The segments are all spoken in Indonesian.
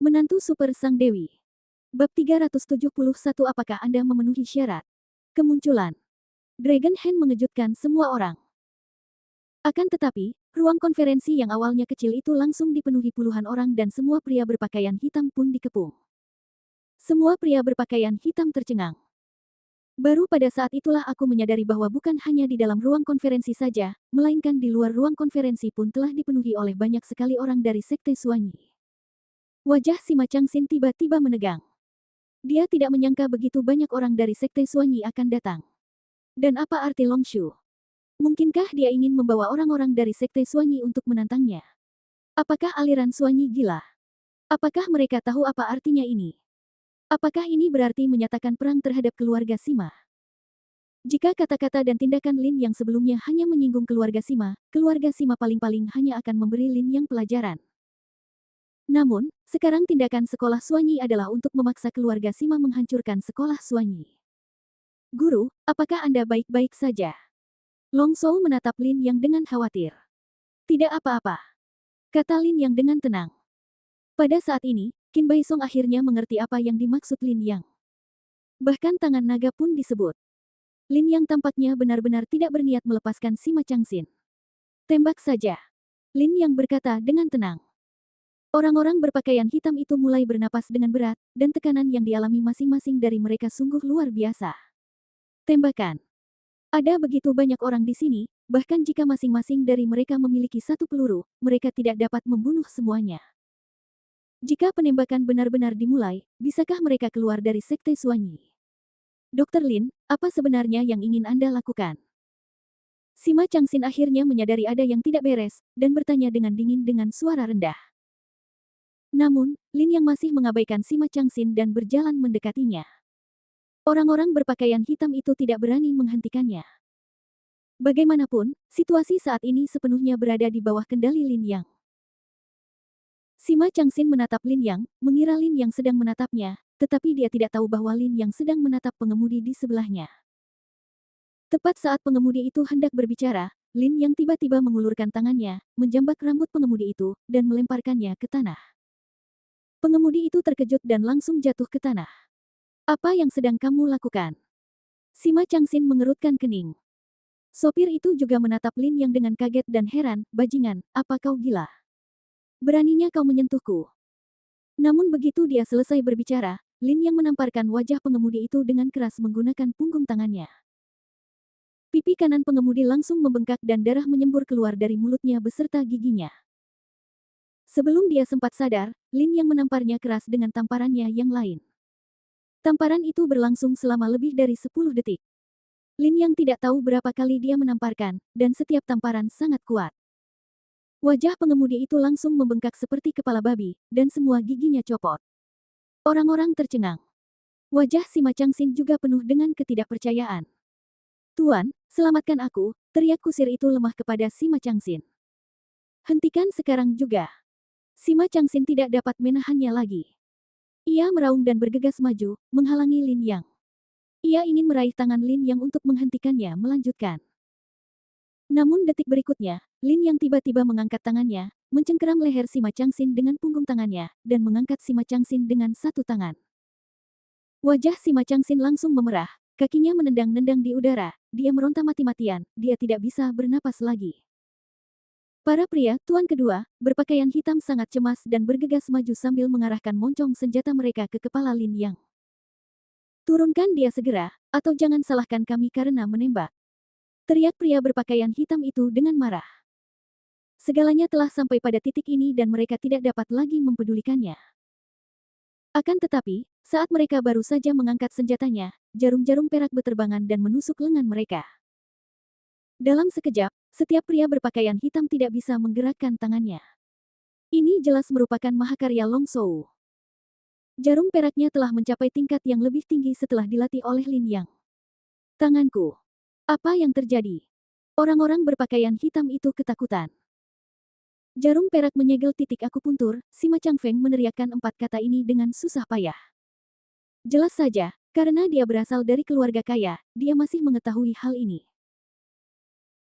Menantu Super Sang Dewi. Bab 371. Apakah Anda memenuhi syarat? Kemunculan Dragon Hand mengejutkan semua orang. Akan tetapi, ruang konferensi yang awalnya kecil itu langsung dipenuhi puluhan orang dan semua pria berpakaian hitam pun dikepung. Semua pria berpakaian hitam tercengang. Baru pada saat itulah aku menyadari bahwa bukan hanya di dalam ruang konferensi saja, melainkan di luar ruang konferensi pun telah dipenuhi oleh banyak sekali orang dari Sekte Suanyi. Wajah Sima Changxin tiba-tiba menegang. Dia tidak menyangka begitu banyak orang dari Sekte Suanyi akan datang. Dan apa arti Longshu? Mungkinkah dia ingin membawa orang-orang dari Sekte Suanyi untuk menantangnya? Apakah aliran Suanyi gila? Apakah mereka tahu apa artinya ini? Apakah ini berarti menyatakan perang terhadap keluarga Sima? Jika kata-kata dan tindakan Lin yang sebelumnya hanya menyinggung keluarga Sima paling-paling hanya akan memberi Lin yang pelajaran. Namun, sekarang tindakan sekolah Suanyi adalah untuk memaksa keluarga Sima menghancurkan sekolah Suanyi. Guru, apakah Anda baik-baik saja? Long Shou menatap Lin Yang dengan khawatir. Tidak apa-apa, kata Lin Yang dengan tenang. Pada saat ini, Qin Baisong akhirnya mengerti apa yang dimaksud Lin Yang. Bahkan tangan naga pun disebut. Lin Yang tampaknya benar-benar tidak berniat melepaskan Sima Changxin. Tembak saja, Lin Yang berkata dengan tenang. Orang-orang berpakaian hitam itu mulai bernapas dengan berat, dan tekanan yang dialami masing-masing dari mereka sungguh luar biasa. Tembakan. Ada begitu banyak orang di sini, bahkan jika masing-masing dari mereka memiliki satu peluru, mereka tidak dapat membunuh semuanya. Jika penembakan benar-benar dimulai, bisakah mereka keluar dari Sekte Suanyi? Dr. Lin, apa sebenarnya yang ingin Anda lakukan? Sima Changxin akhirnya menyadari ada yang tidak beres, dan bertanya dengan dingin dengan suara rendah. Namun, Lin Yang masih mengabaikan Sima Changxin dan berjalan mendekatinya. Orang-orang berpakaian hitam itu tidak berani menghentikannya. Bagaimanapun, situasi saat ini sepenuhnya berada di bawah kendali Lin Yang. Sima Changxin menatap Lin Yang, mengira Lin Yang sedang menatapnya, tetapi dia tidak tahu bahwa Lin Yang sedang menatap pengemudi di sebelahnya. Tepat saat pengemudi itu hendak berbicara, Lin Yang tiba-tiba mengulurkan tangannya, menjambak rambut pengemudi itu, dan melemparkannya ke tanah. Pengemudi itu terkejut dan langsung jatuh ke tanah. Apa yang sedang kamu lakukan? Sima Changxin mengerutkan kening. Sopir itu juga menatap Lin Yang dengan kaget dan heran, bajingan, apa kau gila? Beraninya kau menyentuhku. Namun begitu dia selesai berbicara, Lin Yang menamparkan wajah pengemudi itu dengan keras menggunakan punggung tangannya. Pipi kanan pengemudi langsung membengkak dan darah menyembur keluar dari mulutnya beserta giginya. Sebelum dia sempat sadar, Lin Yang menamparnya keras dengan tamparannya yang lain. Tamparan itu berlangsung selama lebih dari 10 detik. Lin Yang tidak tahu berapa kali dia menamparkan, dan setiap tamparan sangat kuat. Wajah pengemudi itu langsung membengkak seperti kepala babi, dan semua giginya copot. Orang-orang tercengang. Wajah Sima Changxin juga penuh dengan ketidakpercayaan. Tuan, selamatkan aku, teriak kusir itu lemah kepada Sima Changxin. Hentikan sekarang juga. Sima Changxin tidak dapat menahannya lagi. Ia meraung dan bergegas maju, menghalangi Lin Yang. Ia ingin meraih tangan Lin Yang untuk menghentikannya melanjutkan. Namun detik berikutnya, Lin Yang tiba-tiba mengangkat tangannya, mencengkeram leher Sima Changxin dengan punggung tangannya, dan mengangkat Sima Changxin dengan satu tangan. Wajah Sima Changxin langsung memerah, kakinya menendang-nendang di udara, dia meronta mati-matian, dia tidak bisa bernapas lagi. Para pria, tuan kedua, berpakaian hitam sangat cemas dan bergegas maju sambil mengarahkan moncong senjata mereka ke kepala Lin Yang. Turunkan dia segera, atau jangan salahkan kami karena menembak. Teriak pria berpakaian hitam itu dengan marah. Segalanya telah sampai pada titik ini dan mereka tidak dapat lagi mempedulikannya. Akan tetapi, saat mereka baru saja mengangkat senjatanya, jarum-jarum perak beterbangan dan menusuk lengan mereka. Dalam sekejap, setiap pria berpakaian hitam tidak bisa menggerakkan tangannya. Ini jelas merupakan mahakarya Long Shou. Jarum peraknya telah mencapai tingkat yang lebih tinggi setelah dilatih oleh Lin Yang. Tanganku. Apa yang terjadi? Orang-orang berpakaian hitam itu ketakutan. Jarum perak menyegel titik akupuntur, Sima Changfeng meneriakkan 4 kata ini dengan susah payah. Jelas saja, karena dia berasal dari keluarga kaya, dia masih mengetahui hal ini.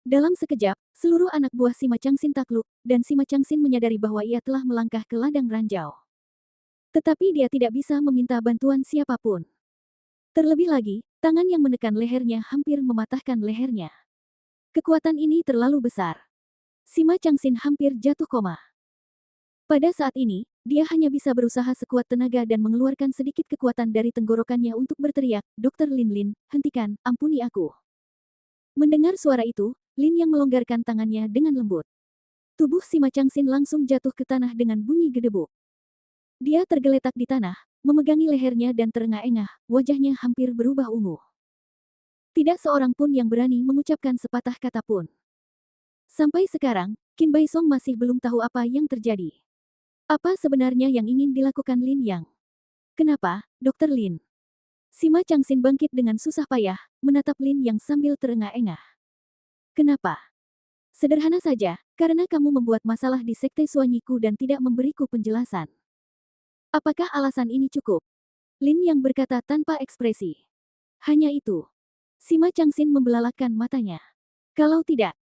Dalam sekejap, seluruh anak buah Sima Changxin takluk, dan Sima Changxin menyadari bahwa ia telah melangkah ke ladang ranjau. Tetapi dia tidak bisa meminta bantuan siapapun. Terlebih lagi, tangan yang menekan lehernya hampir mematahkan lehernya. Kekuatan ini terlalu besar. Sima Changxin hampir jatuh koma. Pada saat ini, dia hanya bisa berusaha sekuat tenaga dan mengeluarkan sedikit kekuatan dari tenggorokannya untuk berteriak, "Dokter Lin Lin, hentikan, ampuni aku." Mendengar suara itu, Lin yang melonggarkan tangannya dengan lembut. Tubuh Sima Changxin langsung jatuh ke tanah dengan bunyi gedebuk. Dia tergeletak di tanah, memegangi lehernya dan terengah-engah, wajahnya hampir berubah ungu. Tidak seorang pun yang berani mengucapkan sepatah kata pun. Sampai sekarang, Qin Baisong masih belum tahu apa yang terjadi. Apa sebenarnya yang ingin dilakukan Lin Yang? Kenapa, Dokter Lin? Sima Changxin bangkit dengan susah payah, menatap Lin Yang sambil terengah-engah. Kenapa? Sederhana saja, karena kamu membuat masalah di Sekte Suanyiku dan tidak memberiku penjelasan. Apakah alasan ini cukup? Lin Yang berkata tanpa ekspresi. Hanya itu. Sima Changxin membelalakkan matanya. Kalau tidak,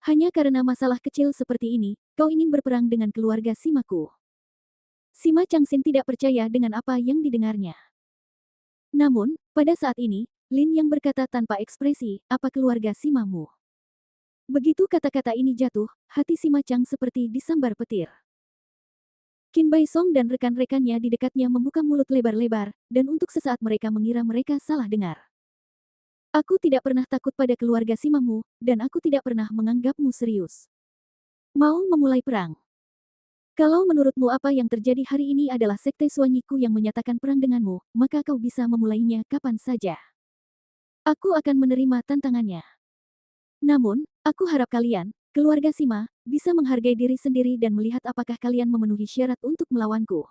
hanya karena masalah kecil seperti ini, kau ingin berperang dengan keluarga Simaku. Sima Changxin tidak percaya dengan apa yang didengarnya. Namun, pada saat ini, Lin yang berkata tanpa ekspresi, apa keluarga Simamu? Begitu kata-kata ini jatuh, hati Sima Chang seperti disambar petir. Qin Baisong dan rekan-rekannya di dekatnya membuka mulut lebar-lebar, dan untuk sesaat mereka mengira mereka salah dengar. Aku tidak pernah takut pada keluarga Simamu, dan aku tidak pernah menganggapmu serius. Mau memulai perang. Kalau menurutmu apa yang terjadi hari ini adalah Sekte Suanyiku yang menyatakan perang denganmu, maka kau bisa memulainya kapan saja. Aku akan menerima tantangannya. Namun, aku harap kalian, keluarga Sima, bisa menghargai diri sendiri dan melihat apakah kalian memenuhi syarat untuk melawanku.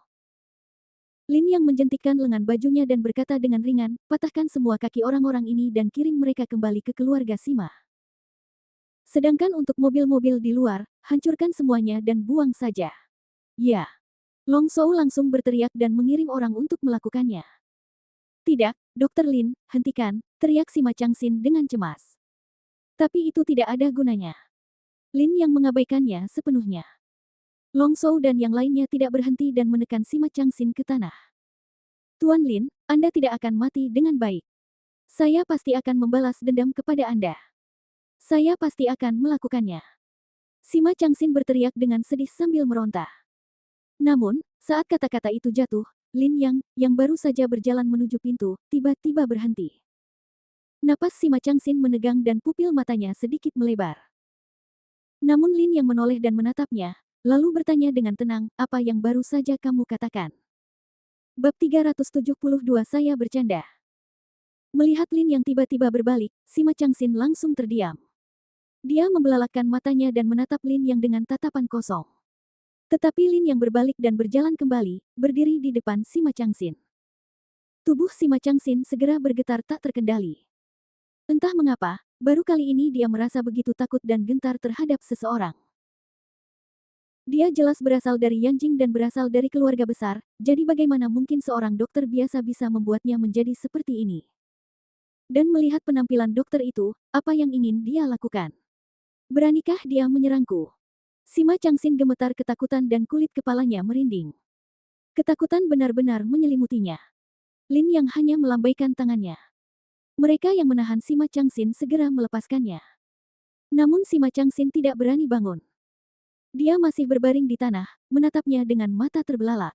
Lin yang menjentikkan lengan bajunya dan berkata dengan ringan, patahkan semua kaki orang-orang ini dan kirim mereka kembali ke keluarga Sima. Sedangkan untuk mobil-mobil di luar, hancurkan semuanya dan buang saja. Ya. Long Shou langsung berteriak dan mengirim orang untuk melakukannya. Tidak, Dokter Lin, hentikan, teriak Sima Changxin dengan cemas. Tapi itu tidak ada gunanya. Lin yang mengabaikannya sepenuhnya. Long Shou dan yang lainnya tidak berhenti dan menekan Sima Changxin ke tanah. Tuan Lin, Anda tidak akan mati dengan baik. Saya pasti akan membalas dendam kepada Anda. Saya pasti akan melakukannya. Sima Changxin berteriak dengan sedih sambil meronta. Namun, saat kata-kata itu jatuh, Lin yang baru saja berjalan menuju pintu, tiba-tiba berhenti. Napas Sima Changxin menegang dan pupil matanya sedikit melebar. Namun Lin yang menoleh dan menatapnya, lalu bertanya dengan tenang, apa yang baru saja kamu katakan? Bab 372 saya bercanda. Melihat Lin yang tiba-tiba berbalik, Sima Changxin langsung terdiam. Dia membelalakkan matanya dan menatap Lin yang dengan tatapan kosong. Tetapi Lin yang berbalik dan berjalan kembali, berdiri di depan Sima Changxin. Tubuh Sima Changxin segera bergetar tak terkendali. Entah mengapa, baru kali ini dia merasa begitu takut dan gentar terhadap seseorang. Dia jelas berasal dari Yanjing dan berasal dari keluarga besar, jadi bagaimana mungkin seorang dokter biasa bisa membuatnya menjadi seperti ini? Dan melihat penampilan dokter itu, apa yang ingin dia lakukan? Beranikah dia menyerangku? Sima Changxin gemetar ketakutan dan kulit kepalanya merinding. Ketakutan benar-benar menyelimutinya. Lin yang hanya melambaikan tangannya. Mereka yang menahan Sima Changxin segera melepaskannya. Namun Sima Changxin tidak berani bangun. Dia masih berbaring di tanah, menatapnya dengan mata terbelalak.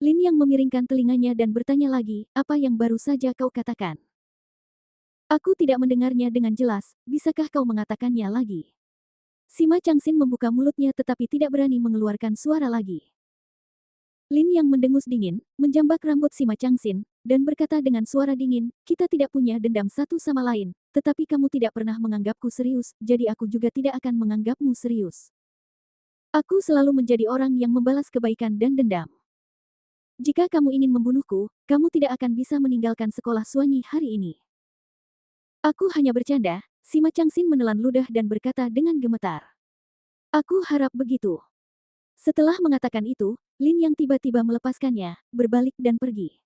Lin yang memiringkan telinganya dan bertanya lagi, apa yang baru saja kau katakan? Aku tidak mendengarnya dengan jelas, bisakah kau mengatakannya lagi? Sima Changxin membuka mulutnya tetapi tidak berani mengeluarkan suara lagi. Lin yang mendengus dingin, menjambak rambut Sima Changxin, dan berkata dengan suara dingin, kita tidak punya dendam satu sama lain, tetapi kamu tidak pernah menganggapku serius, jadi aku juga tidak akan menganggapmu serius. Aku selalu menjadi orang yang membalas kebaikan dan dendam. Jika kamu ingin membunuhku, kamu tidak akan bisa meninggalkan sekolah Suanyi hari ini. Aku hanya bercanda, Sima Changxin menelan ludah dan berkata dengan gemetar. Aku harap begitu. Setelah mengatakan itu, Lin yang tiba-tiba melepaskannya, berbalik dan pergi.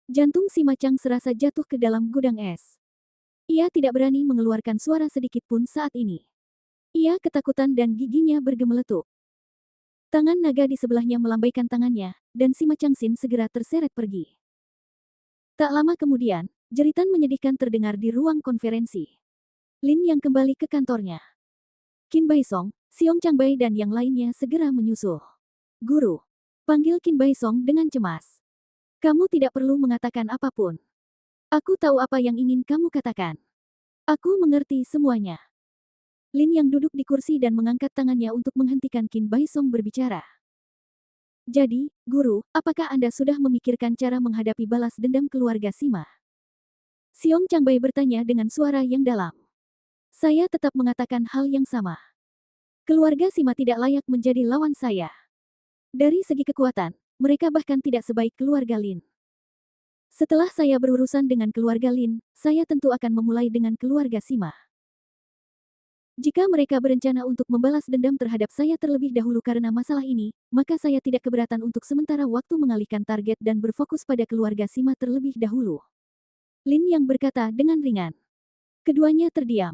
Jantung Sima Chang serasa jatuh ke dalam gudang es. Ia tidak berani mengeluarkan suara sedikit pun saat ini. Ia ketakutan dan giginya bergemeletup. Tangan naga di sebelahnya melambaikan tangannya, dan si Changxin segera terseret pergi. Tak lama kemudian, jeritan menyedihkan terdengar di ruang konferensi. Lin yang kembali ke kantornya. Qin Baisong, Xiong Changbai dan yang lainnya segera menyusul. Guru, panggil Qin Baisong dengan cemas. Kamu tidak perlu mengatakan apapun. Aku tahu apa yang ingin kamu katakan. Aku mengerti semuanya. Lin yang duduk di kursi dan mengangkat tangannya untuk menghentikan Qin Baisong berbicara. Jadi, Guru, apakah Anda sudah memikirkan cara menghadapi balas dendam keluarga Sima? Xiong Changbai bertanya dengan suara yang dalam. Saya tetap mengatakan hal yang sama. Keluarga Sima tidak layak menjadi lawan saya. Dari segi kekuatan, mereka bahkan tidak sebaik keluarga Lin. Setelah saya berurusan dengan keluarga Lin, saya tentu akan memulai dengan keluarga Sima. Jika mereka berencana untuk membalas dendam terhadap saya terlebih dahulu karena masalah ini, maka saya tidak keberatan untuk sementara waktu mengalihkan target dan berfokus pada keluarga Sima terlebih dahulu. Lin yang berkata dengan ringan. Keduanya terdiam.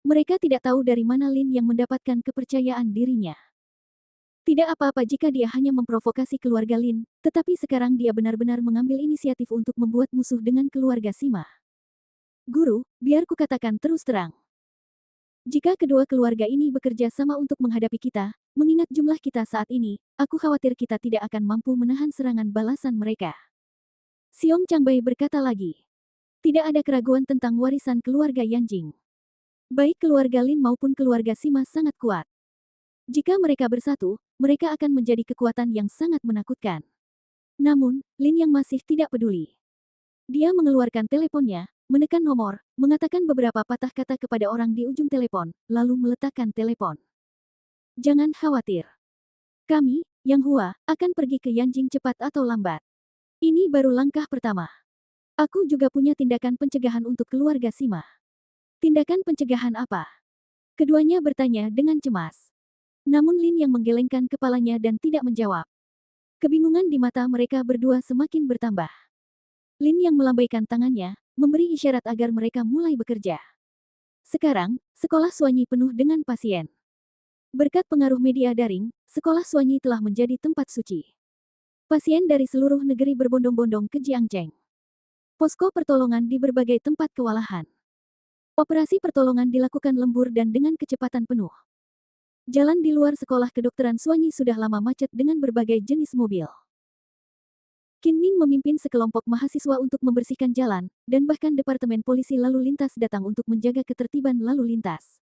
Mereka tidak tahu dari mana Lin yang mendapatkan kepercayaan dirinya. Tidak apa-apa jika dia hanya memprovokasi keluarga Lin, tetapi sekarang dia benar-benar mengambil inisiatif untuk membuat musuh dengan keluarga Sima. Guru, biar kukatakan terus terang. Jika kedua keluarga ini bekerja sama untuk menghadapi kita, mengingat jumlah kita saat ini, aku khawatir kita tidak akan mampu menahan serangan balasan mereka. Xiong Changbai berkata lagi. Tidak ada keraguan tentang warisan keluarga Yanjing. Baik keluarga Lin maupun keluarga Sima sangat kuat. Jika mereka bersatu, mereka akan menjadi kekuatan yang sangat menakutkan. Namun, Lin yang masih tidak peduli. Dia mengeluarkan teleponnya, menekan nomor, mengatakan beberapa patah kata kepada orang di ujung telepon, lalu meletakkan telepon. Jangan khawatir. Kami, Yang Hua, akan pergi ke Yanjing cepat atau lambat. Ini baru langkah pertama. Aku juga punya tindakan pencegahan untuk keluarga Sima. Tindakan pencegahan apa? Keduanya bertanya dengan cemas. Namun Lin yang menggelengkan kepalanya dan tidak menjawab. Kebingungan di mata mereka berdua semakin bertambah. Lin yang melambaikan tangannya, memberi isyarat agar mereka mulai bekerja. Sekarang, sekolah Suanyi penuh dengan pasien. Berkat pengaruh media daring, sekolah Suanyi telah menjadi tempat suci. Pasien dari seluruh negeri berbondong-bondong ke Jiangcheng. Posko pertolongan di berbagai tempat kewalahan. Operasi pertolongan dilakukan lembur dan dengan kecepatan penuh. Jalan di luar sekolah kedokteran Suanyi sudah lama macet dengan berbagai jenis mobil. Qin Ning memimpin sekelompok mahasiswa untuk membersihkan jalan, dan bahkan Departemen Polisi Lalu Lintas datang untuk menjaga ketertiban lalu lintas.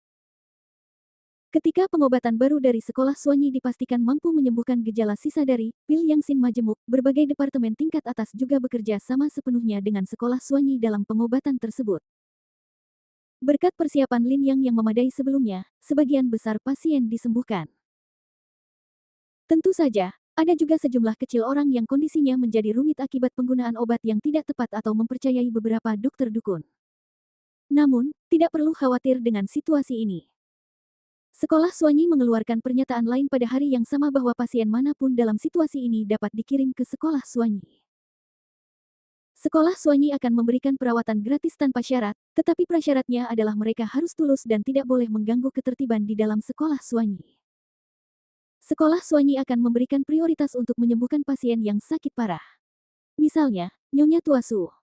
Ketika pengobatan baru dari sekolah Suanyi dipastikan mampu menyembuhkan gejala sisa dari pil yang sin majemuk, berbagai departemen tingkat atas juga bekerja sama sepenuhnya dengan sekolah Suanyi dalam pengobatan tersebut. Berkat persiapan Lin yang memadai sebelumnya, sebagian besar pasien disembuhkan. Tentu saja, ada juga sejumlah kecil orang yang kondisinya menjadi rumit akibat penggunaan obat yang tidak tepat atau mempercayai beberapa dokter dukun. Namun, tidak perlu khawatir dengan situasi ini. Sekolah Suanyi mengeluarkan pernyataan lain pada hari yang sama bahwa pasien manapun dalam situasi ini dapat dikirim ke sekolah Suanyi. Sekolah Suanyi akan memberikan perawatan gratis tanpa syarat, tetapi prasyaratnya adalah mereka harus tulus dan tidak boleh mengganggu ketertiban di dalam sekolah Suanyi. Sekolah Suanyi akan memberikan prioritas untuk menyembuhkan pasien yang sakit parah. Misalnya, Nyonya Tua Su.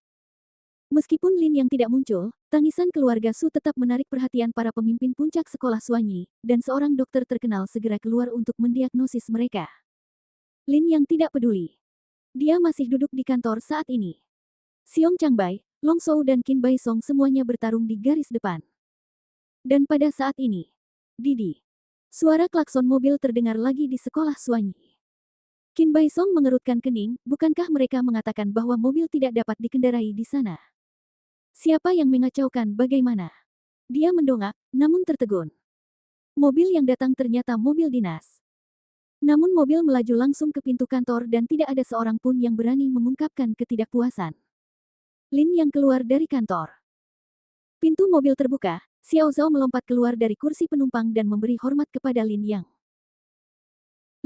Meskipun Lin yang tidak muncul, tangisan keluarga Su tetap menarik perhatian para pemimpin puncak sekolah Suanyi, dan seorang dokter terkenal segera keluar untuk mendiagnosis mereka. Lin yang tidak peduli. Dia masih duduk di kantor saat ini. Xiong Changbai, Long Shou dan Qin Baisong semuanya bertarung di garis depan. Dan pada saat ini, Didi. Suara klakson mobil terdengar lagi di sekolah Suanyi. Qin Baisong mengerutkan kening, bukankah mereka mengatakan bahwa mobil tidak dapat dikendarai di sana? Siapa yang mengacaukan bagaimana? Dia mendongak, namun tertegun. Mobil yang datang ternyata mobil dinas. Namun mobil melaju langsung ke pintu kantor dan tidak ada seorang pun yang berani mengungkapkan ketidakpuasan. Lin yang keluar dari kantor. Pintu mobil terbuka, Xiao Zhao melompat keluar dari kursi penumpang dan memberi hormat kepada Lin Yang.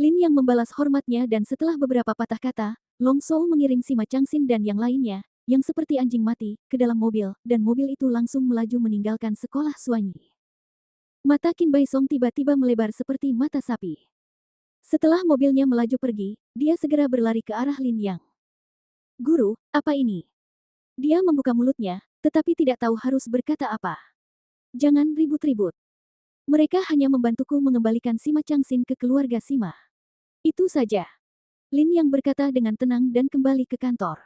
Lin Yang membalas hormatnya dan setelah beberapa patah kata, Long Shou mengirim Sima Changxin dan yang lainnya, yang seperti anjing mati, ke dalam mobil, dan mobil itu langsung melaju meninggalkan sekolah Suanyi. Mata Qin Baisong tiba-tiba melebar seperti mata sapi. Setelah mobilnya melaju pergi, dia segera berlari ke arah Lin Yang. Guru, apa ini? Dia membuka mulutnya, tetapi tidak tahu harus berkata apa. Jangan ribut-ribut. Mereka hanya membantuku mengembalikan Sima Changxin ke keluarga Sima. Itu saja. Lin Yang berkata dengan tenang dan kembali ke kantor.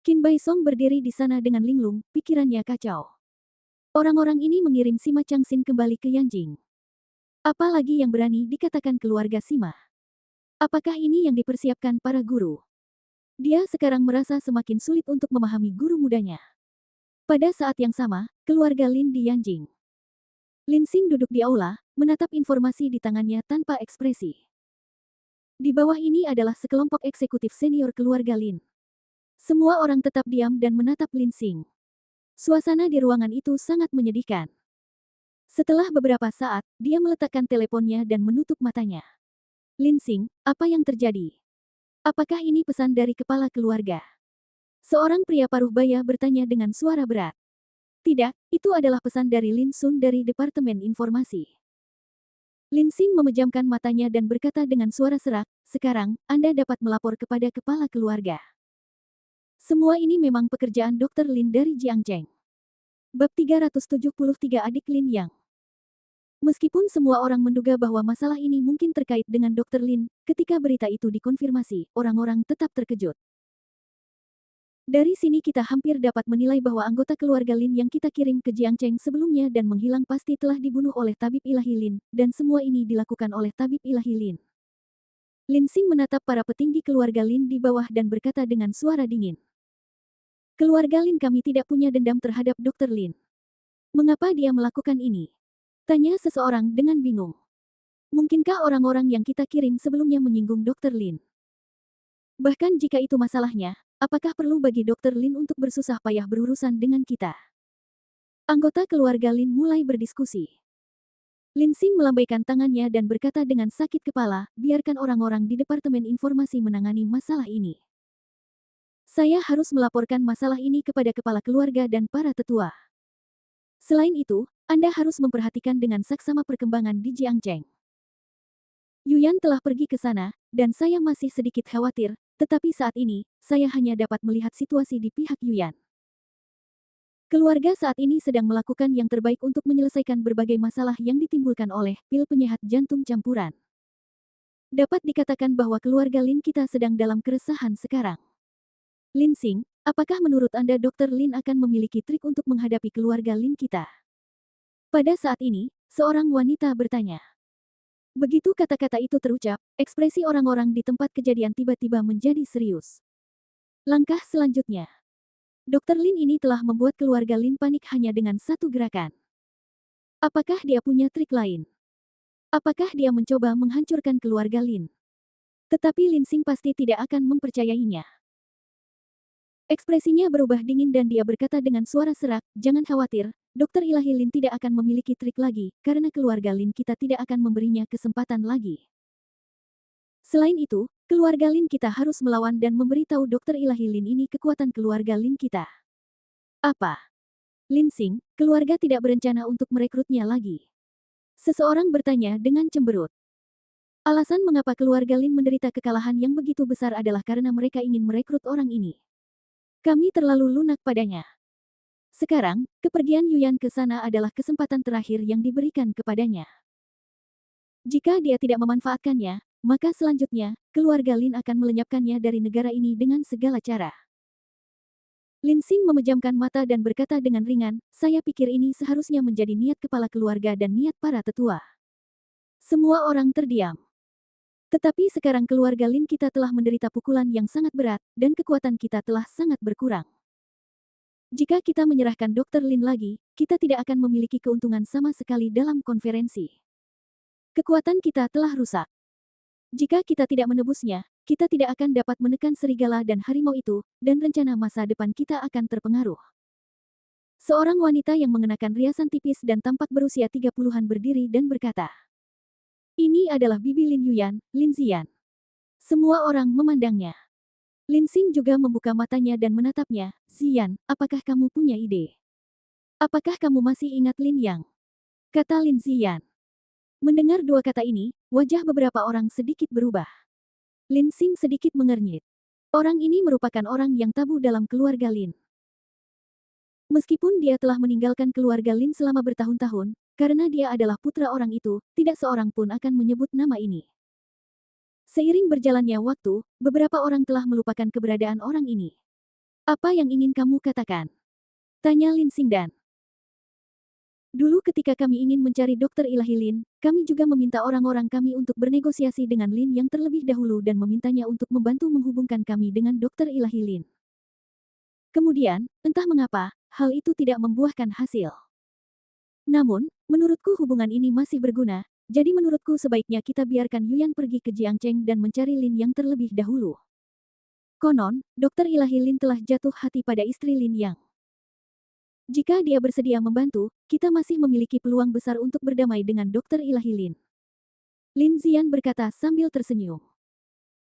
Qin Baisong berdiri di sana dengan linglung, pikirannya kacau. Orang-orang ini mengirim Sima Changxin kembali ke Yanjing. Apalagi yang berani dikatakan keluarga Sima. Apakah ini yang dipersiapkan para guru? Dia sekarang merasa semakin sulit untuk memahami guru mudanya. Pada saat yang sama, keluarga Lin di Yanjing. Lin Xing duduk di aula, menatap informasi di tangannya tanpa ekspresi. Di bawah ini adalah sekelompok eksekutif senior keluarga Lin. Semua orang tetap diam dan menatap Lin Xing. Suasana di ruangan itu sangat menyedihkan. Setelah beberapa saat, dia meletakkan teleponnya dan menutup matanya. Lin Xing, apa yang terjadi? Apakah ini pesan dari kepala keluarga? Seorang pria paruh baya bertanya dengan suara berat. Tidak, itu adalah pesan dari Lin Sun dari Departemen Informasi. Lin Xing memejamkan matanya dan berkata dengan suara serak, sekarang, Anda dapat melapor kepada kepala keluarga. Semua ini memang pekerjaan Dr. Lin dari Jiangcheng. Bab 373 Adik Lin Yang. Meskipun semua orang menduga bahwa masalah ini mungkin terkait dengan Dr. Lin, ketika berita itu dikonfirmasi, orang-orang tetap terkejut. Dari sini kita hampir dapat menilai bahwa anggota keluarga Lin yang kita kirim ke Jiangcheng sebelumnya dan menghilang pasti telah dibunuh oleh tabib ilahi Lin, dan semua ini dilakukan oleh tabib ilahi Lin. Lin Xing menatap para petinggi keluarga Lin di bawah dan berkata dengan suara dingin. Keluarga Lin kami tidak punya dendam terhadap Dr. Lin. Mengapa dia melakukan ini? Tanya seseorang dengan bingung. Mungkinkah orang-orang yang kita kirim sebelumnya menyinggung Dr. Lin? Bahkan jika itu masalahnya, apakah perlu bagi Dr. Lin untuk bersusah payah berurusan dengan kita? Anggota keluarga Lin mulai berdiskusi. Lin Xing melambaikan tangannya dan berkata dengan sakit kepala, biarkan orang-orang di Departemen Informasi menangani masalah ini. Saya harus melaporkan masalah ini kepada kepala keluarga dan para tetua. Selain itu, Anda harus memperhatikan dengan saksama perkembangan di Jiangcheng. Yuyan telah pergi ke sana, dan saya masih sedikit khawatir, tetapi saat ini, saya hanya dapat melihat situasi di pihak Yuyan. Keluarga saat ini sedang melakukan yang terbaik untuk menyelesaikan berbagai masalah yang ditimbulkan oleh pil penyehat jantung campuran. Dapat dikatakan bahwa keluarga Lin kita sedang dalam keresahan sekarang. Lin Xing, apakah menurut Anda Dr. Lin akan memiliki trik untuk menghadapi keluarga Lin kita? Pada saat ini, seorang wanita bertanya. Begitu kata-kata itu terucap, ekspresi orang-orang di tempat kejadian tiba-tiba menjadi serius. Langkah selanjutnya. Dr. Lin ini telah membuat keluarga Lin panik hanya dengan satu gerakan. Apakah dia punya trik lain? Apakah dia mencoba menghancurkan keluarga Lin? Tetapi Lin Xing pasti tidak akan mempercayainya. Ekspresinya berubah dingin dan dia berkata dengan suara serak, jangan khawatir, Dokter Ilahi Lin tidak akan memiliki trik lagi, karena keluarga Lin kita tidak akan memberinya kesempatan lagi. Selain itu, keluarga Lin kita harus melawan dan memberitahu Dokter Ilahi Lin ini kekuatan keluarga Lin kita. Apa? Lin Xing, keluarga tidak berencana untuk merekrutnya lagi. Seseorang bertanya dengan cemberut. Alasan mengapa keluarga Lin menderita kekalahan yang begitu besar adalah karena mereka ingin merekrut orang ini. Kami terlalu lunak padanya. Sekarang, kepergian Yuyan ke sana adalah kesempatan terakhir yang diberikan kepadanya. Jika dia tidak memanfaatkannya, maka selanjutnya, keluarga Lin akan melenyapkannya dari negara ini dengan segala cara. Lin Xing memejamkan mata dan berkata dengan ringan, saya pikir ini seharusnya menjadi niat kepala keluarga dan niat para tetua. Semua orang terdiam. Tetapi sekarang keluarga Lin kita telah menderita pukulan yang sangat berat, dan kekuatan kita telah sangat berkurang. Jika kita menyerahkan Dr. Lin lagi, kita tidak akan memiliki keuntungan sama sekali dalam konferensi. Kekuatan kita telah rusak. Jika kita tidak menebusnya, kita tidak akan dapat menekan serigala dan harimau itu, dan rencana masa depan kita akan terpengaruh. Seorang wanita yang mengenakan riasan tipis dan tampak berusia 30-an berdiri dan berkata, ini adalah bibi Lin Yuyan, Lin Ziyan. Semua orang memandangnya. Lin Xing juga membuka matanya dan menatapnya, Ziyan, apakah kamu punya ide? Apakah kamu masih ingat Lin Yang? Kata Lin Ziyan. Mendengar dua kata ini, wajah beberapa orang sedikit berubah. Lin Xing sedikit mengernyit. Orang ini merupakan orang yang tabu dalam keluarga Lin. Meskipun dia telah meninggalkan keluarga Lin selama bertahun-tahun, karena dia adalah putra orang itu, tidak seorang pun akan menyebut nama ini. Seiring berjalannya waktu, beberapa orang telah melupakan keberadaan orang ini. Apa yang ingin kamu katakan? Tanya Lin Xingdan. Dulu ketika kami ingin mencari Dokter Ilahi Lin, kami juga meminta orang-orang kami untuk bernegosiasi dengan Lin yang terlebih dahulu dan memintanya untuk membantu menghubungkan kami dengan Dokter Ilahi Lin. Kemudian, entah mengapa, hal itu tidak membuahkan hasil. Namun, menurutku hubungan ini masih berguna, jadi menurutku sebaiknya kita biarkan Yuyan pergi ke Jiangcheng dan mencari Lin yang terlebih dahulu. Konon, Dokter Ilahi Lin telah jatuh hati pada istri Lin Yang. Jika dia bersedia membantu, kita masih memiliki peluang besar untuk berdamai dengan Dokter Ilahi Lin. Lin Zian berkata sambil tersenyum.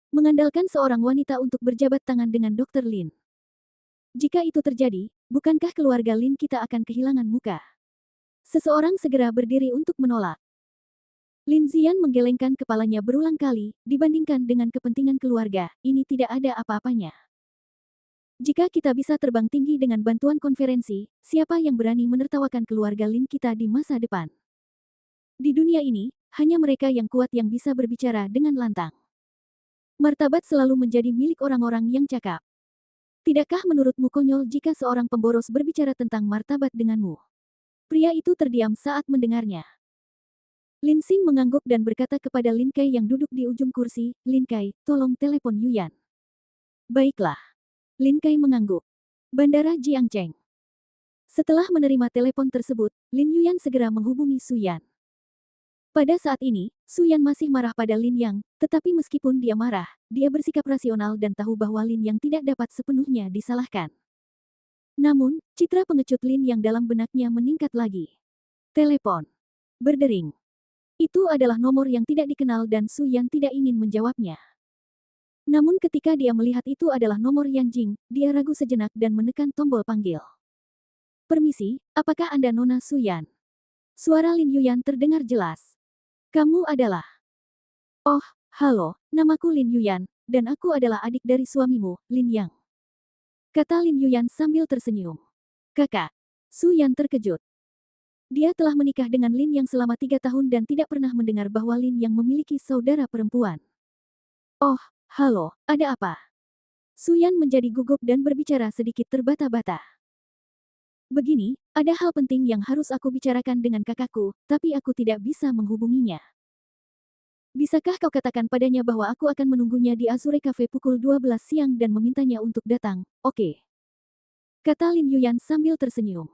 Mengandalkan seorang wanita untuk berjabat tangan dengan Dokter Lin. Jika itu terjadi, bukankah keluarga Lin kita akan kehilangan muka? Seseorang segera berdiri untuk menolak. Lin Zian menggelengkan kepalanya berulang kali, dibandingkan dengan kepentingan keluarga, ini tidak ada apa-apanya. Jika kita bisa terbang tinggi dengan bantuan konferensi, siapa yang berani menertawakan keluarga Lin kita di masa depan? Di dunia ini, hanya mereka yang kuat yang bisa berbicara dengan lantang. Martabat selalu menjadi milik orang-orang yang cakap. Tidakkah menurutmu konyol jika seorang pemboros berbicara tentang martabat denganmu? Pria itu terdiam saat mendengarnya. Lin Xing mengangguk dan berkata kepada Lin Kai yang duduk di ujung kursi, Lin Kai, tolong telepon Yuyan. Baiklah. Lin Kai mengangguk. Bandara Jiangcheng. Setelah menerima telepon tersebut, Lin Yuyan segera menghubungi Su Yan. Pada saat ini, Su Yan masih marah pada Lin Yang, tetapi meskipun dia marah, dia bersikap rasional dan tahu bahwa Lin Yang tidak dapat sepenuhnya disalahkan. Namun, citra pengecut Lin Yang dalam benaknya meningkat lagi. Telepon. Berdering. Itu adalah nomor yang tidak dikenal dan Su Yan tidak ingin menjawabnya. Namun ketika dia melihat itu adalah nomor Yan Jing, dia ragu sejenak dan menekan tombol panggil. Permisi, apakah Anda Nona Su Yan? Suara Lin Yuyan terdengar jelas. Kamu adalah... Oh, halo, namaku Lin Yuyan, dan aku adalah adik dari suamimu, Lin Yang. Kata Lin Yuyan sambil tersenyum. Kakak. Su Yan terkejut. Dia telah menikah dengan Lin Yang selama 3 tahun dan tidak pernah mendengar bahwa Lin Yang memiliki saudara perempuan. Oh, halo, ada apa? Su Yan menjadi gugup dan berbicara sedikit terbata-bata. Begini, ada hal penting yang harus aku bicarakan dengan kakakku, tapi aku tidak bisa menghubunginya. Bisakah kau katakan padanya bahwa aku akan menunggunya di Azure Cafe pukul 12 siang dan memintanya untuk datang, oke? Kata Lin Yuyan sambil tersenyum.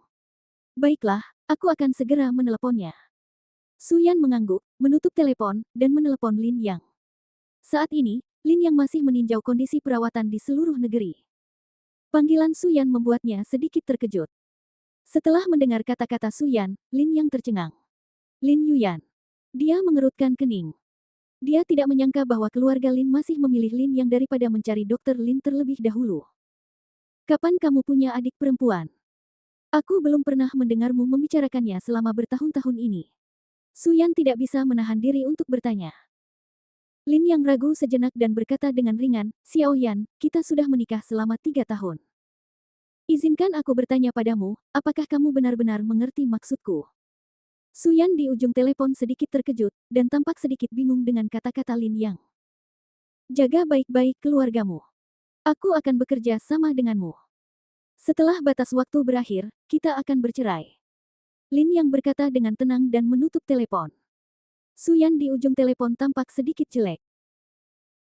Baiklah, aku akan segera meneleponnya. Su Yan mengangguk, menutup telepon, dan menelepon Lin Yang. Saat ini, Lin Yang masih meninjau kondisi perawatan di seluruh negeri. Panggilan Su Yan membuatnya sedikit terkejut. Setelah mendengar kata-kata Su Yan, Lin Yang tercengang. Lin Yuyan. Dia mengerutkan kening. Dia tidak menyangka bahwa keluarga Lin masih memilih Lin Yang daripada mencari Dokter Lin terlebih dahulu. Kapan kamu punya adik perempuan? Aku belum pernah mendengarmu membicarakannya selama bertahun-tahun ini. Su Yan tidak bisa menahan diri untuk bertanya. Lin Yang ragu sejenak dan berkata dengan ringan, Xiao Yan, kita sudah menikah selama 3 tahun. Izinkan aku bertanya padamu, apakah kamu benar-benar mengerti maksudku? Su Yan di ujung telepon sedikit terkejut, dan tampak sedikit bingung dengan kata-kata Lin Yang. Jaga baik-baik keluargamu. Aku akan bekerja sama denganmu. Setelah batas waktu berakhir, kita akan bercerai. Lin Yang berkata dengan tenang dan menutup telepon. Su Yan di ujung telepon tampak sedikit jelek.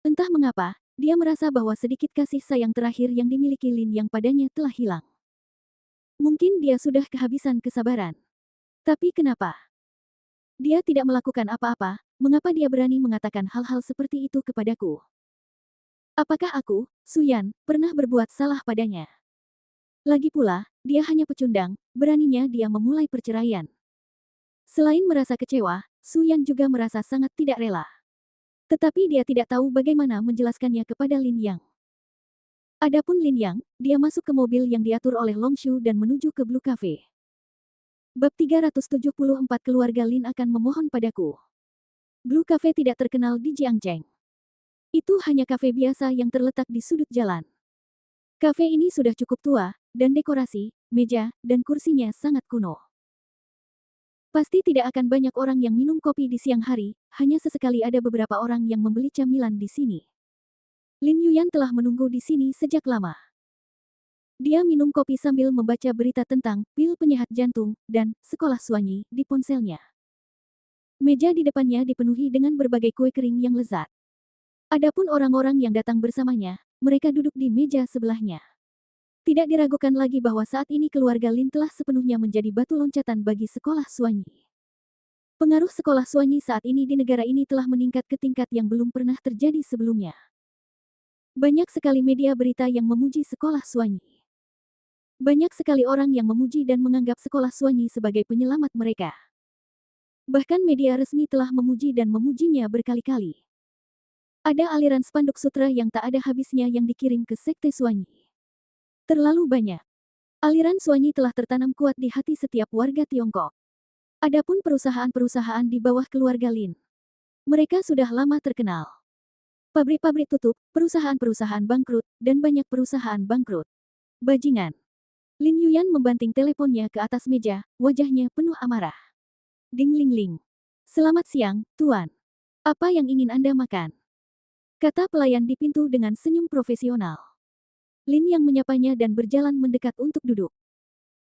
Entah mengapa, dia merasa bahwa sedikit kasih sayang terakhir yang dimiliki Lin Yang padanya telah hilang. Mungkin dia sudah kehabisan kesabaran. Tapi kenapa? Dia tidak melakukan apa-apa, mengapa dia berani mengatakan hal-hal seperti itu kepadaku? Apakah aku, Su Yan, pernah berbuat salah padanya? Lagi pula, dia hanya pecundang, beraninya dia memulai perceraian. Selain merasa kecewa, Su Yan juga merasa sangat tidak rela. Tetapi dia tidak tahu bagaimana menjelaskannya kepada Lin Yang. Adapun Lin Yang, dia masuk ke mobil yang diatur oleh Long Shu dan menuju ke Blue Cafe. Bab 374 Keluarga Lin akan memohon padaku. Blue Cafe tidak terkenal di Jiangcheng. Itu hanya kafe biasa yang terletak di sudut jalan. Kafe ini sudah cukup tua, dan dekorasi, meja, dan kursinya sangat kuno. Pasti tidak akan banyak orang yang minum kopi di siang hari, hanya sesekali ada beberapa orang yang membeli camilan di sini. Lin Yuyan telah menunggu di sini sejak lama. Dia minum kopi sambil membaca berita tentang pil penyehat jantung dan sekolah Suanyi di ponselnya. Meja di depannya dipenuhi dengan berbagai kue kering yang lezat. Adapun orang-orang yang datang bersamanya, mereka duduk di meja sebelahnya. Tidak diragukan lagi bahwa saat ini keluarga Lin telah sepenuhnya menjadi batu loncatan bagi sekolah Suanyi. Pengaruh sekolah Suanyi saat ini di negara ini telah meningkat ke tingkat yang belum pernah terjadi sebelumnya. Banyak sekali media berita yang memuji sekolah Suanyi. Banyak sekali orang yang memuji dan menganggap sekolah Suanyi sebagai penyelamat mereka. Bahkan media resmi telah memuji dan memujinya berkali-kali. Ada aliran spanduk sutra yang tak ada habisnya yang dikirim ke sekte Suanyi. Terlalu banyak. Aliran Suanyi telah tertanam kuat di hati setiap warga Tiongkok. Adapun perusahaan-perusahaan di bawah keluarga Lin, mereka sudah lama terkenal. Pabrik-pabrik tutup, perusahaan-perusahaan bangkrut, dan banyak perusahaan bangkrut. Bajingan. Lin Yuyan membanting teleponnya ke atas meja, wajahnya penuh amarah. Ding ling ling. Selamat siang, Tuan. Apa yang ingin Anda makan? Kata pelayan di pintu dengan senyum profesional. Lin yang menyapanya dan berjalan mendekat untuk duduk.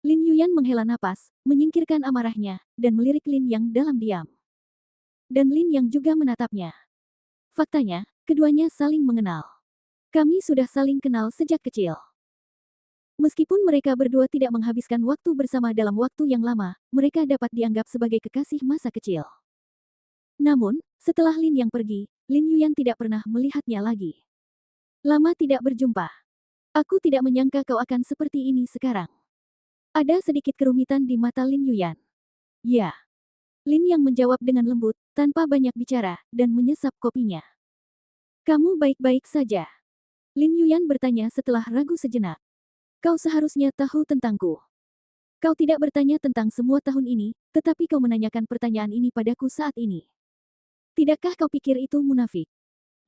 Lin Yuyan menghela napas, menyingkirkan amarahnya, dan melirik Lin Yang dalam diam. Dan Lin Yang juga menatapnya. Faktanya, keduanya saling mengenal. Kami sudah saling kenal sejak kecil. Meskipun mereka berdua tidak menghabiskan waktu bersama dalam waktu yang lama, mereka dapat dianggap sebagai kekasih masa kecil. Namun, setelah Lin Yang pergi, Lin Yuyan tidak pernah melihatnya lagi. Lama tidak berjumpa. Aku tidak menyangka kau akan seperti ini sekarang. Ada sedikit kerumitan di mata Lin Yuyan. Ya. Lin Yang menjawab dengan lembut, tanpa banyak bicara, dan menyesap kopinya. Kamu baik-baik saja? Lin Yuyan bertanya setelah ragu sejenak. Kau seharusnya tahu tentangku. Kau tidak bertanya tentang semua tahun ini, tetapi kau menanyakan pertanyaan ini padaku saat ini. Tidakkah kau pikir itu munafik?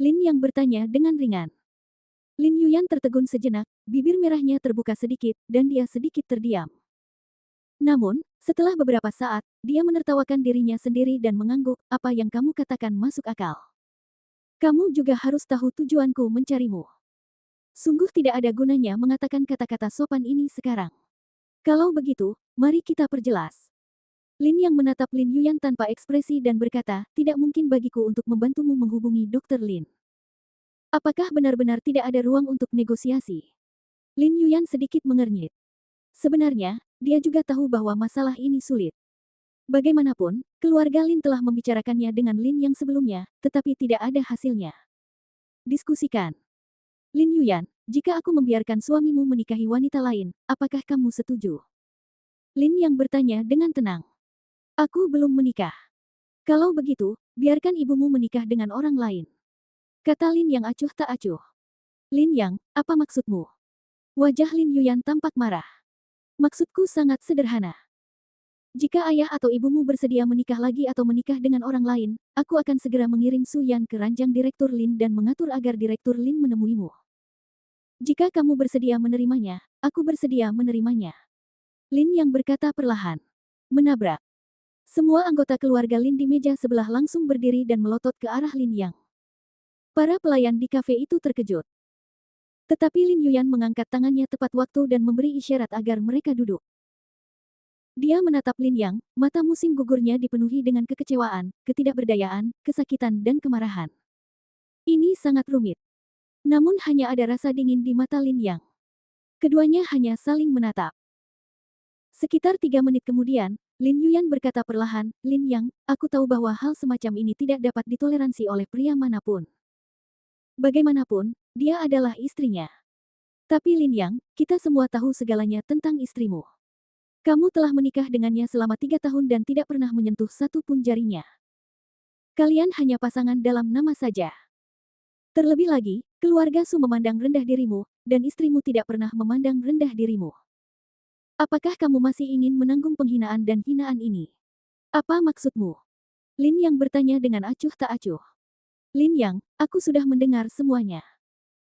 Lin Yang bertanya dengan ringan. Lin Yuyan tertegun sejenak, bibir merahnya terbuka sedikit, dan dia sedikit terdiam. Namun, setelah beberapa saat, dia menertawakan dirinya sendiri dan mengangguk, apa yang kamu katakan masuk akal. Kamu juga harus tahu tujuanku mencarimu. Sungguh tidak ada gunanya mengatakan kata-kata sopan ini sekarang. Kalau begitu, mari kita perjelas. Lin Yang menatap Lin Yuyan tanpa ekspresi dan berkata, tidak mungkin bagiku untuk membantumu menghubungi Dr. Lin. Apakah benar-benar tidak ada ruang untuk negosiasi? Lin Yuyan sedikit mengernyit. Sebenarnya, dia juga tahu bahwa masalah ini sulit. Bagaimanapun, keluarga Lin telah membicarakannya dengan Lin Yang sebelumnya, tetapi tidak ada hasilnya. Diskusikan. Lin Yuyan, jika aku membiarkan suamimu menikahi wanita lain, apakah kamu setuju? Lin Yang bertanya dengan tenang. Aku belum menikah. Kalau begitu, biarkan ibumu menikah dengan orang lain. Kata Lin Yang acuh tak acuh. Lin Yang, apa maksudmu? Wajah Lin Yuyan tampak marah. Maksudku sangat sederhana. Jika ayah atau ibumu bersedia menikah lagi atau menikah dengan orang lain, aku akan segera mengirim Su Yan ke ranjang Direktur Lin dan mengatur agar Direktur Lin menemuimu. Jika kamu bersedia menerimanya, aku bersedia menerimanya. Lin Yang berkata perlahan. Menabrak. Semua anggota keluarga Lin di meja sebelah langsung berdiri dan melotot ke arah Lin Yang. Para pelayan di kafe itu terkejut. Tetapi Lin Yuyan mengangkat tangannya tepat waktu dan memberi isyarat agar mereka duduk. Dia menatap Lin Yang, mata musim gugurnya dipenuhi dengan kekecewaan, ketidakberdayaan, kesakitan dan kemarahan. Ini sangat rumit. Namun hanya ada rasa dingin di mata Lin Yang. Keduanya hanya saling menatap. Sekitar 3 menit kemudian, Lin Yuyan berkata perlahan, Lin Yang, aku tahu bahwa hal semacam ini tidak dapat ditoleransi oleh pria manapun. Bagaimanapun, dia adalah istrinya. Tapi Lin Yang, kita semua tahu segalanya tentang istrimu. Kamu telah menikah dengannya selama 3 tahun dan tidak pernah menyentuh satu pun jarinya. Kalian hanya pasangan dalam nama saja. Terlebih lagi, keluarga Su memandang rendah dirimu, dan istrimu tidak pernah memandang rendah dirimu. Apakah kamu masih ingin menanggung penghinaan dan hinaan ini? Apa maksudmu? Lin Yang bertanya dengan acuh tak acuh. Lin Yang, aku sudah mendengar semuanya.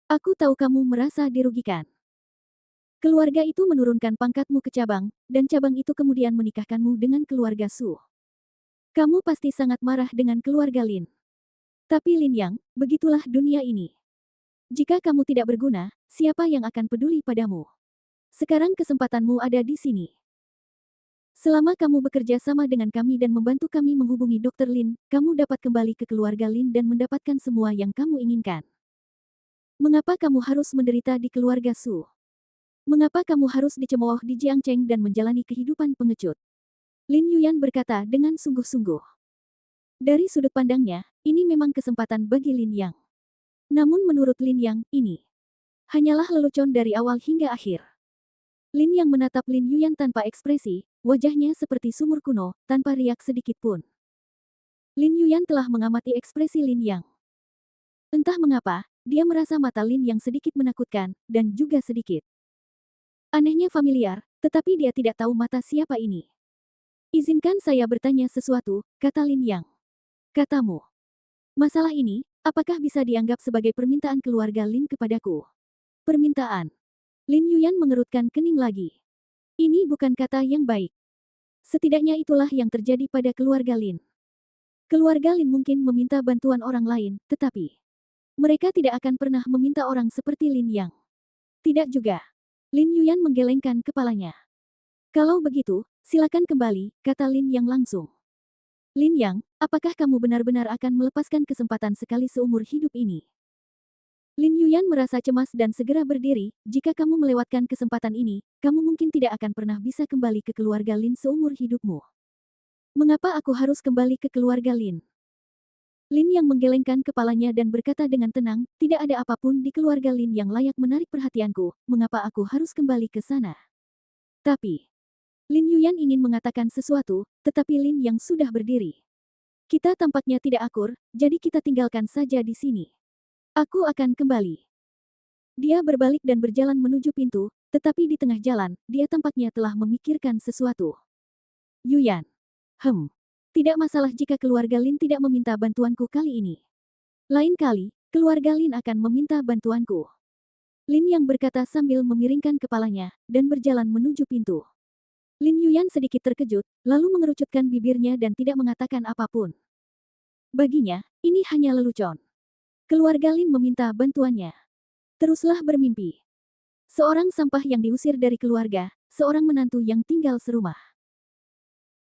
Aku tahu kamu merasa dirugikan. Keluarga itu menurunkan pangkatmu ke cabang, dan cabang itu kemudian menikahkanmu dengan keluarga Su. Kamu pasti sangat marah dengan keluarga Lin. Tapi Lin Yang, begitulah dunia ini. Jika kamu tidak berguna, siapa yang akan peduli padamu? Sekarang kesempatanmu ada di sini. Selama kamu bekerja sama dengan kami dan membantu kami menghubungi Dr. Lin, kamu dapat kembali ke keluarga Lin dan mendapatkan semua yang kamu inginkan. Mengapa kamu harus menderita di keluarga Su? Mengapa kamu harus dicemooh di Jiangcheng dan menjalani kehidupan pengecut? Lin Yuyan berkata dengan sungguh-sungguh. Dari sudut pandangnya, ini memang kesempatan bagi Lin Yang. Namun menurut Lin Yang, ini hanyalah lelucon dari awal hingga akhir. Lin Yang menatap Lin Yuyan tanpa ekspresi, wajahnya seperti sumur kuno, tanpa riak sedikit pun. Lin Yuyan telah mengamati ekspresi Lin Yang. Entah mengapa, dia merasa mata Lin Yang sedikit menakutkan, dan juga sedikit anehnya familiar, tetapi dia tidak tahu mata siapa ini. Izinkan saya bertanya sesuatu, kata Lin Yang. Katamu. Masalah ini, apakah bisa dianggap sebagai permintaan keluarga Lin kepadaku? Permintaan. Lin Yuyan mengerutkan kening lagi. Ini bukan kata yang baik. Setidaknya itulah yang terjadi pada keluarga Lin. Keluarga Lin mungkin meminta bantuan orang lain, tetapi mereka tidak akan pernah meminta orang seperti Lin Yang. Tidak juga. Lin Yuyan menggelengkan kepalanya. Kalau begitu, silakan kembali, kata Lin Yang langsung. Lin Yang, apakah kamu benar-benar akan melepaskan kesempatan sekali seumur hidup ini? Lin Yuyan merasa cemas dan segera berdiri, jika kamu melewatkan kesempatan ini, kamu mungkin tidak akan pernah bisa kembali ke keluarga Lin seumur hidupmu. Mengapa aku harus kembali ke keluarga Lin? Lin Yang menggelengkan kepalanya dan berkata dengan tenang, tidak ada apapun di keluarga Lin yang layak menarik perhatianku, mengapa aku harus kembali ke sana? Tapi, Lin Yuyan ingin mengatakan sesuatu, tetapi Lin Yang sudah berdiri. Kita tampaknya tidak akur, jadi kita tinggalkan saja di sini. Aku akan kembali. Dia berbalik dan berjalan menuju pintu, tetapi di tengah jalan, dia tampaknya telah memikirkan sesuatu. Yuyan. Tidak masalah jika keluarga Lin tidak meminta bantuanku kali ini. Lain kali, keluarga Lin akan meminta bantuanku. Lin Yang berkata sambil memiringkan kepalanya, dan berjalan menuju pintu. Lin Yuyan sedikit terkejut, lalu mengerucutkan bibirnya dan tidak mengatakan apapun. Baginya, ini hanya lelucon. Keluarga Lin meminta bantuannya. Teruslah bermimpi. Seorang sampah yang diusir dari keluarga, seorang menantu yang tinggal serumah.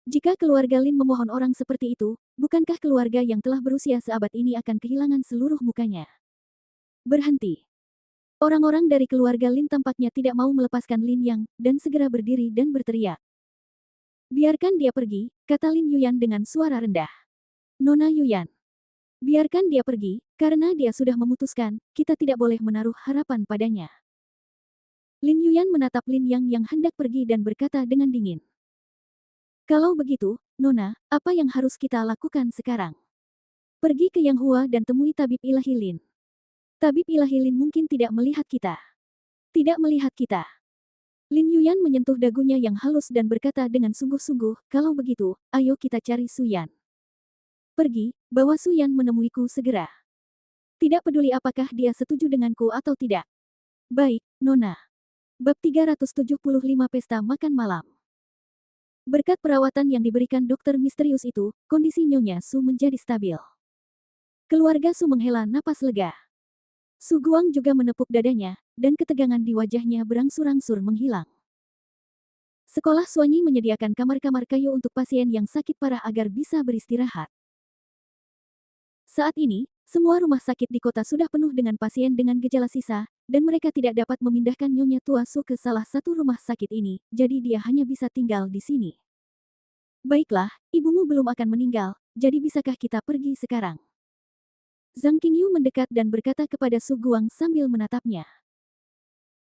Jika keluarga Lin memohon orang seperti itu, bukankah keluarga yang telah berusia seabad ini akan kehilangan seluruh mukanya? Berhenti. Orang-orang dari keluarga Lin tampaknya tidak mau melepaskan Lin Yang, dan segera berdiri dan berteriak. Biarkan dia pergi, kata Lin Yuyan dengan suara rendah. Nona Yuyan. Biarkan dia pergi, karena dia sudah memutuskan, kita tidak boleh menaruh harapan padanya. Lin Yuyan menatap Lin Yang hendak pergi dan berkata dengan dingin. Kalau begitu, Nona, apa yang harus kita lakukan sekarang? Pergi ke Yang Hua dan temui Tabib Ilahi Lin. Tabib Ilahi Lin mungkin tidak melihat kita. Tidak melihat kita. Lin Yuyan menyentuh dagunya yang halus dan berkata dengan sungguh-sungguh, kalau begitu, ayo kita cari Suyan. Pergi, bawa Suyan menemuiku segera. Tidak peduli apakah dia setuju denganku atau tidak. Baik, Nona. Bab 375 Pesta Makan Malam. Berkat perawatan yang diberikan dokter misterius itu, kondisi Nyonya Su menjadi stabil. Keluarga Su menghela napas lega. Su Guang juga menepuk dadanya, dan ketegangan di wajahnya berangsur-angsur menghilang. Sekolah Suanyi menyediakan kamar-kamar kayu untuk pasien yang sakit parah agar bisa beristirahat. Saat ini, semua rumah sakit di kota sudah penuh dengan pasien dengan gejala sisa, dan mereka tidak dapat memindahkan Nyonya Tua Su ke salah satu rumah sakit ini, jadi dia hanya bisa tinggal di sini. Baiklah, ibumu belum akan meninggal, jadi bisakah kita pergi sekarang? Zhang Qingyu mendekat dan berkata kepada Su Guang sambil menatapnya.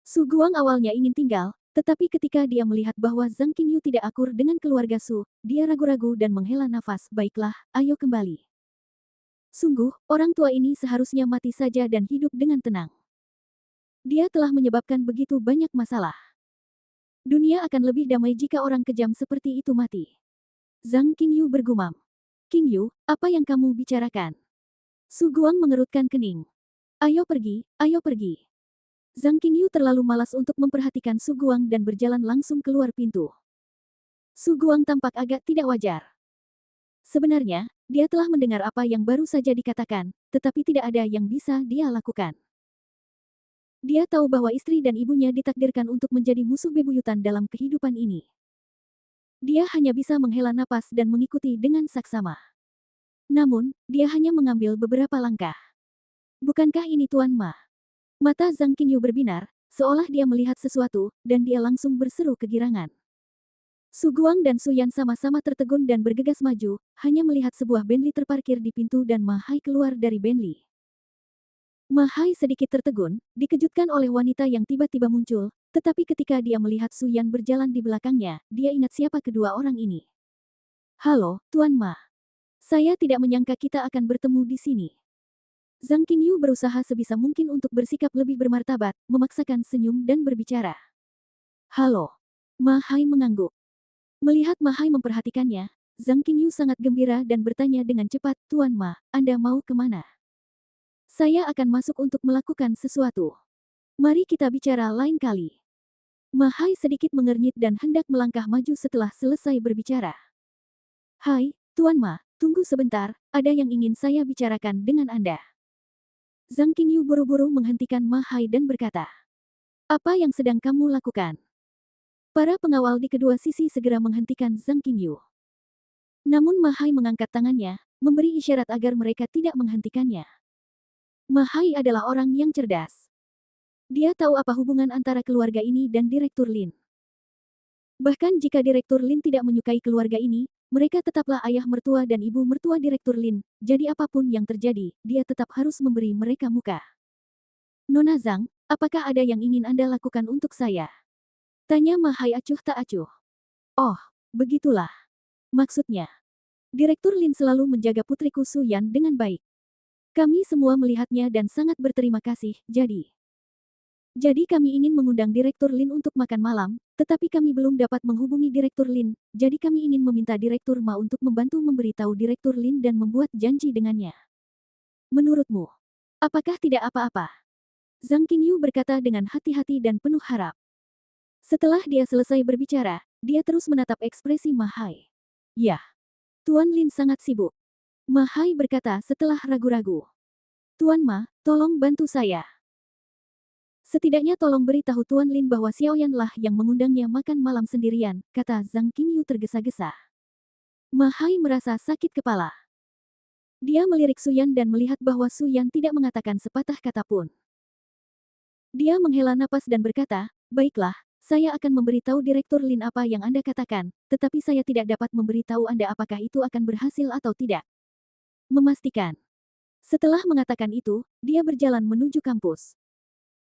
Su Guang awalnya ingin tinggal, tetapi ketika dia melihat bahwa Zhang Qingyu tidak akur dengan keluarga Su, dia ragu-ragu dan menghela nafas. Baiklah, ayo kembali. Sungguh, orang tua ini seharusnya mati saja dan hidup dengan tenang. Dia telah menyebabkan begitu banyak masalah. Dunia akan lebih damai jika orang kejam seperti itu mati. Zhang Qingyu bergumam. King Yu, apa yang kamu bicarakan? Su Guang mengerutkan kening. Ayo pergi, ayo pergi. Zhang Qingyu terlalu malas untuk memperhatikan Su Guang dan berjalan langsung keluar pintu. Su Guang tampak agak tidak wajar. Sebenarnya, dia telah mendengar apa yang baru saja dikatakan, tetapi tidak ada yang bisa dia lakukan. Dia tahu bahwa istri dan ibunya ditakdirkan untuk menjadi musuh bebuyutan dalam kehidupan ini. Dia hanya bisa menghela napas dan mengikuti dengan saksama. Namun, dia hanya mengambil beberapa langkah. Bukankah ini Tuan Ma? Mata Zhang Qingyu berbinar, seolah dia melihat sesuatu, dan dia langsung berseru kegirangan. Su Guang dan Su Yan sama-sama tertegun dan bergegas maju, hanya melihat sebuah Bentley terparkir di pintu dan Ma Hai keluar dari Bentley. Ma Hai sedikit tertegun, dikejutkan oleh wanita yang tiba-tiba muncul, tetapi ketika dia melihat Su Yan berjalan di belakangnya, dia ingat siapa kedua orang ini. Halo, Tuan Ma. Saya tidak menyangka kita akan bertemu di sini. Zhang Qingyu berusaha sebisa mungkin untuk bersikap lebih bermartabat, memaksakan senyum dan berbicara. Halo. Ma Hai mengangguk. Melihat Ma Hai memperhatikannya, Zhang Qingyu sangat gembira dan bertanya dengan cepat, Tuan Ma, Anda mau kemana? Saya akan masuk untuk melakukan sesuatu. Mari kita bicara lain kali. Ma Hai sedikit mengernyit dan hendak melangkah maju setelah selesai berbicara. Hai, Tuan Ma, tunggu sebentar, ada yang ingin saya bicarakan dengan Anda. Zhang Qingyu buru-buru menghentikan Ma Hai dan berkata, apa yang sedang kamu lakukan? Para pengawal di kedua sisi segera menghentikan Zhang Qingyu. Namun Ma Hai mengangkat tangannya, memberi isyarat agar mereka tidak menghentikannya. Ma Hai adalah orang yang cerdas. Dia tahu apa hubungan antara keluarga ini dan Direktur Lin. Bahkan jika Direktur Lin tidak menyukai keluarga ini, mereka tetaplah ayah mertua dan ibu mertua Direktur Lin, jadi apapun yang terjadi, dia tetap harus memberi mereka muka. Nona Zhang, apakah ada yang ingin Anda lakukan untuk saya? Tanya Ma Hai acuh tak acuh. Oh, begitulah. Maksudnya, Direktur Lin selalu menjaga putriku Su Yan dengan baik. Kami semua melihatnya dan sangat berterima kasih, Jadi kami ingin mengundang Direktur Lin untuk makan malam, tetapi kami belum dapat menghubungi Direktur Lin, jadi kami ingin meminta Direktur Ma untuk membantu memberitahu Direktur Lin dan membuat janji dengannya. Menurutmu, apakah tidak apa-apa? Zhang Qingyu berkata dengan hati-hati dan penuh harap. Setelah dia selesai berbicara, dia terus menatap ekspresi Ma Hai. Ya, Tuan Lin sangat sibuk. Ma Hai berkata setelah ragu-ragu. Tuan Ma, tolong bantu saya. Setidaknya tolong beritahu Tuan Lin bahwa Xiaoyan lah yang mengundangnya makan malam sendirian, kata Zhang Qingyu tergesa-gesa. Ma Hai merasa sakit kepala. Dia melirik Su Yan dan melihat bahwa Su Yan tidak mengatakan sepatah kata pun. Dia menghela napas dan berkata, baiklah, saya akan memberitahu Direktur Lin apa yang Anda katakan, tetapi saya tidak dapat memberitahu Anda apakah itu akan berhasil atau tidak. Memastikan. Setelah mengatakan itu, dia berjalan menuju kampus.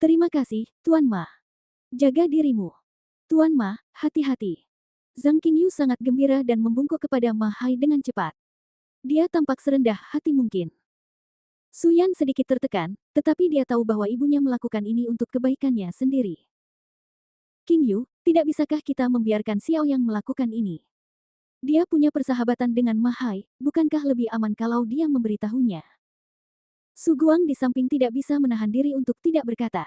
Terima kasih, Tuan Ma. Jaga dirimu. Tuan Ma, hati-hati. Zhang Qingyu sangat gembira dan membungkuk kepada Ma Hai dengan cepat. Dia tampak serendah hati mungkin. Su Yan sedikit tertekan, tetapi dia tahu bahwa ibunya melakukan ini untuk kebaikannya sendiri. Qingyu, tidak bisakah kita membiarkan Xiaoyang melakukan ini? Dia punya persahabatan dengan Ma Hai, bukankah lebih aman kalau dia memberitahunya? Su Guang di samping tidak bisa menahan diri untuk tidak berkata.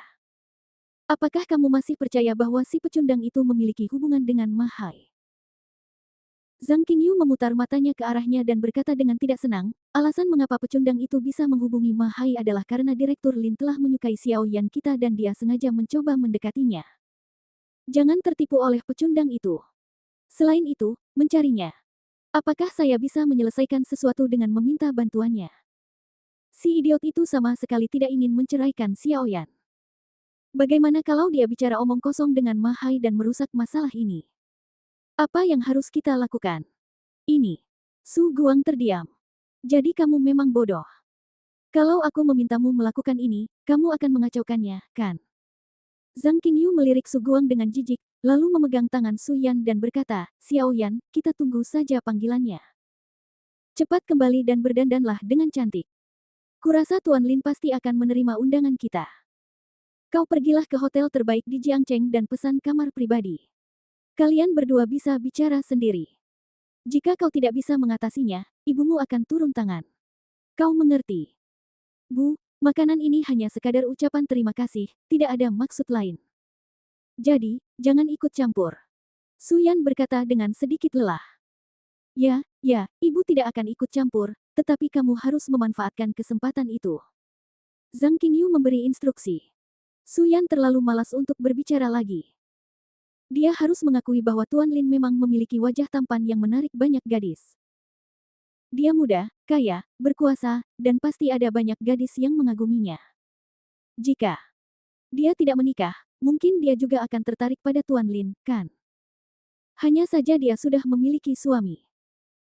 Apakah kamu masih percaya bahwa si pecundang itu memiliki hubungan dengan Ma Hai? Zhang Qingyu memutar matanya ke arahnya dan berkata dengan tidak senang, alasan mengapa pecundang itu bisa menghubungi Ma Hai adalah karena Direktur Lin telah menyukai Xiao Yan kita dan dia sengaja mencoba mendekatinya. Jangan tertipu oleh pecundang itu. Selain itu, mencarinya. Apakah saya bisa menyelesaikan sesuatu dengan meminta bantuannya? Si idiot itu sama sekali tidak ingin menceraikan Xiaoyan. Bagaimana kalau dia bicara omong kosong dengan Ma Hai dan merusak masalah ini? Apa yang harus kita lakukan? Ini. Su Guang terdiam. Jadi kamu memang bodoh. Kalau aku memintamu melakukan ini, kamu akan mengacaukannya, kan? Zhang Qingyu melirik Su Guang dengan jijik, lalu memegang tangan Su Yan dan berkata, Xiaoyan, kita tunggu saja panggilannya. Cepat kembali dan berdandanlah dengan cantik. Kurasa Tuan Lin pasti akan menerima undangan kita. Kau pergilah ke hotel terbaik di Jiangcheng dan pesan kamar pribadi. Kalian berdua bisa bicara sendiri. Jika kau tidak bisa mengatasinya, ibumu akan turun tangan. Kau mengerti? Bu, makanan ini hanya sekadar ucapan terima kasih, tidak ada maksud lain. Jadi, jangan ikut campur. Suyan berkata dengan sedikit lelah. Ya, ibu tidak akan ikut campur, tetapi kamu harus memanfaatkan kesempatan itu. Zhang Qingyu memberi instruksi. Suyan terlalu malas untuk berbicara lagi. Dia harus mengakui bahwa Tuan Lin memang memiliki wajah tampan yang menarik banyak gadis. Dia muda, kaya, berkuasa, dan pasti ada banyak gadis yang mengaguminya. Jika dia tidak menikah, mungkin dia juga akan tertarik pada Tuan Lin, kan? Hanya saja dia sudah memiliki suami.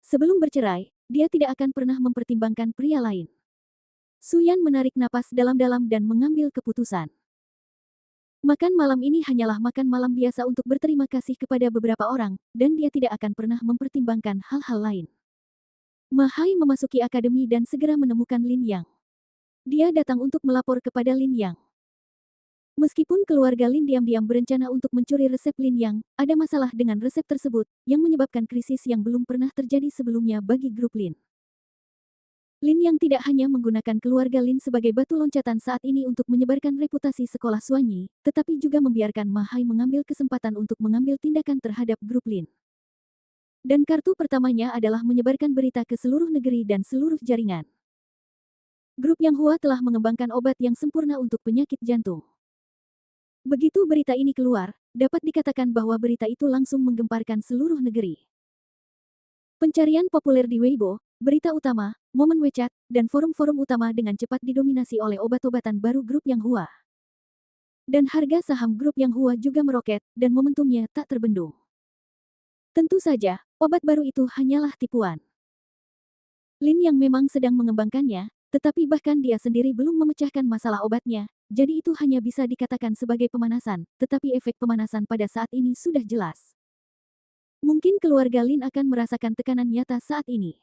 Sebelum bercerai, dia tidak akan pernah mempertimbangkan pria lain. Suyan menarik napas dalam-dalam dan mengambil keputusan. Makan malam ini hanyalah makan malam biasa untuk berterima kasih kepada beberapa orang, dan dia tidak akan pernah mempertimbangkan hal-hal lain. Ma Hai memasuki akademi dan segera menemukan Lin Yang. Dia datang untuk melapor kepada Lin Yang. Meskipun keluarga Lin diam-diam berencana untuk mencuri resep Lin Yang, ada masalah dengan resep tersebut, yang menyebabkan krisis yang belum pernah terjadi sebelumnya bagi grup Lin. Lin Yang tidak hanya menggunakan keluarga Lin sebagai batu loncatan saat ini untuk menyebarkan reputasi sekolah Suanyi, tetapi juga membiarkan Ma Hai mengambil kesempatan untuk mengambil tindakan terhadap grup Lin. Dan kartu pertamanya adalah menyebarkan berita ke seluruh negeri dan seluruh jaringan. Grup Yang Hua telah mengembangkan obat yang sempurna untuk penyakit jantung. Begitu berita ini keluar, dapat dikatakan bahwa berita itu langsung menggemparkan seluruh negeri. Pencarian populer di Weibo, berita utama, momen WeChat, dan forum-forum utama dengan cepat didominasi oleh obat-obatan baru grup Yang Hua. Dan harga saham grup Yang Hua juga meroket, dan momentumnya tak terbendung. Tentu saja, obat baru itu hanyalah tipuan. Lin Yang memang sedang mengembangkannya, tetapi bahkan dia sendiri belum memecahkan masalah obatnya, jadi itu hanya bisa dikatakan sebagai pemanasan, tetapi efek pemanasan pada saat ini sudah jelas. Mungkin keluarga Lin akan merasakan tekanan nyata saat ini.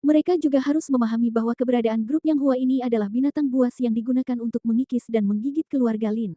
Mereka juga harus memahami bahwa keberadaan grup Yang Hua ini adalah binatang buas yang digunakan untuk mengikis dan menggigit keluarga Lin.